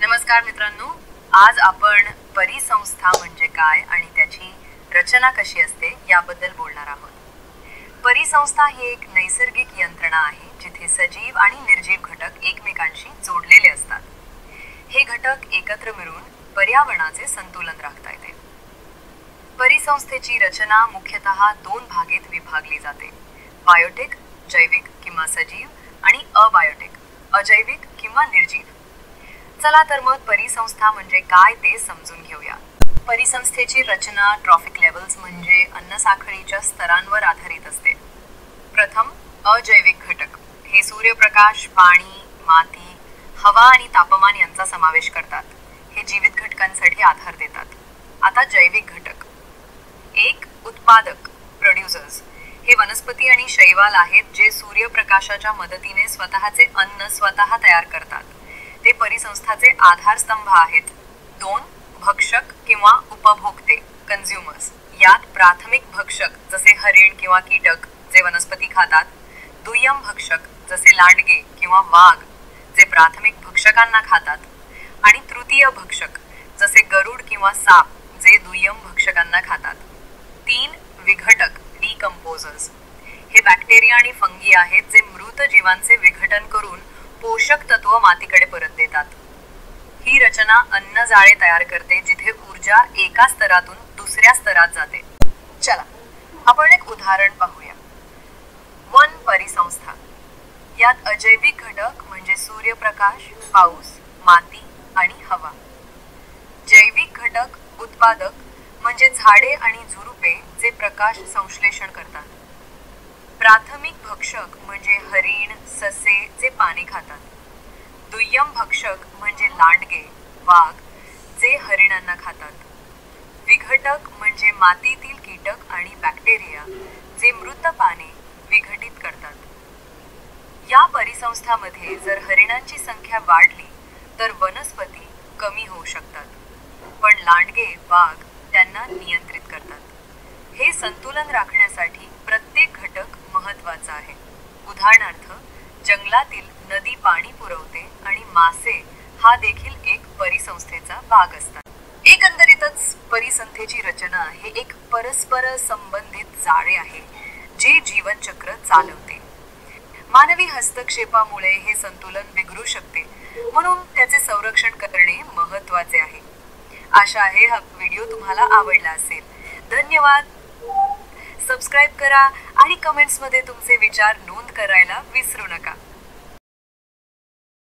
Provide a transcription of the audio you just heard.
नमस्कार मित्रांनो, आज आपण परिसंस्था म्हणजे काय आणि त्याची रचना कशी असते याबद्दल बोलणार आहोत। परिसंस्था ही एक नैसर्गिक यंत्रणा आहे जिथे सजीव आणि निर्जीव घटक एकमेकांशी जोडलेले असतात। हे घटक एकत्र मिळून पर्यावरणाचे संतुलन राखता येते। परिसंस्थेची रचना मुख्यतः दोन भागात विभागली जाते, बायोटिक जैविक किंवा सजीव आणि अबायोटिक अजैविक किंवा निर्जीव। चला तर मग परिसंस्था म्हणजे काय ते समजून घेऊया। परिसंस्थेची रचना ट्रॉफिक लेवल्स म्हणजे अन्न साखळीच्या स्तरांवर आधारित असते। प्रथम अजैविक घटक हे सूर्यप्रकाश, पाणी, माती, हवा आणि तापमान यांचा समावेश करतात। हे जीवित घटकांसाठी आधार देतात। आता जैविक घटक, एक उत्पादक प्रोड्युसर्स हे वनस्पती आणि शैवाल आहेत जे सूर्यप्रकाशाच्या मदतीने स्वतःचे अन्न स्वतः तयार करतात। ते परिसंस्थाचे आधारस्तंभ आहेत। दोन भक्षक किंवा उपभोक्ते कन्झ्युमर्स, यात प्राथमिक भक्षक जसे हरिण किंवा कीटक जे वनस्पती खातात, दुय्यम भक्षक जसे लांडगे किंवा वाघ जे प्राथमिक भक्षकांना खातात, आणि तृतीय भक्षक जसे गरुड किंवा साप जे दुय्यम भक्षकांना खातात। तीन विघटक डिकंपोजर्स हे बॅक्टेरिया आणि फंगी आहेत जे मृत जीवांचे विघटन करून पोषक तत्व मातीकडे परत देतात। ही रचना अन्न जाळे तयार करते जिथे ऊर्जा एका स्तरातून दुसऱ्या स्तरात जाते। चला आपण एक उदाहरण पाहूया। वन परिसंस्था, यात अजैविक घटक म्हणजे सूर्यप्रकाश, पाऊस, माती आणि हवा। जैविक घटक उत्पादक म्हणजे झाडे आणि झुडुपे जे प्रकाश संश्लेषण करतात। प्राथमिक भक्षक म्हणजे हरिण, ससे जे पाणी खातात। दुय्यम भक्षक म्हणजे लांडगे, वाघ जे हरिणांना खातात। विघटक म्हणजे मातीतील कीटक आणि बॅक्टेरिया जे मृत पाने विघटित करतात। या परिसंस्थामध्ये जर हरिणांची संख्या वाढली तर वनस्पती कमी होऊ शकतात, पण लांडगे, वाघ त्यांना नियंत्रित करतात। हे संतुलन राखण्यासाठी प्रत्येक घटक महत्त्वाचा आहे। उदाहरणार्थ, जंगलातील नदी पाणी पुरवते आणि मासे हा देखील एक परिसंस्थेचा भाग असतात। एकंदरीतच परिसंस्थेची रचना हे एक परस्पर संबंधित जाळे आहे जे जीवनचक्र चालवते। मानवी हस्तक्षेपामुळे हे संतुलन बिघडू शकते, म्हणून त्याचे संरक्षण करणे महत्त्वाचे आहे। आशा आहे हा व्हिडिओ तुम्हाला आवडला असेल। धन्यवाद। सबस्क्राइब करा आणि कमेंट्समध्ये तुमचे विचार नोंद करायला विसरू नका।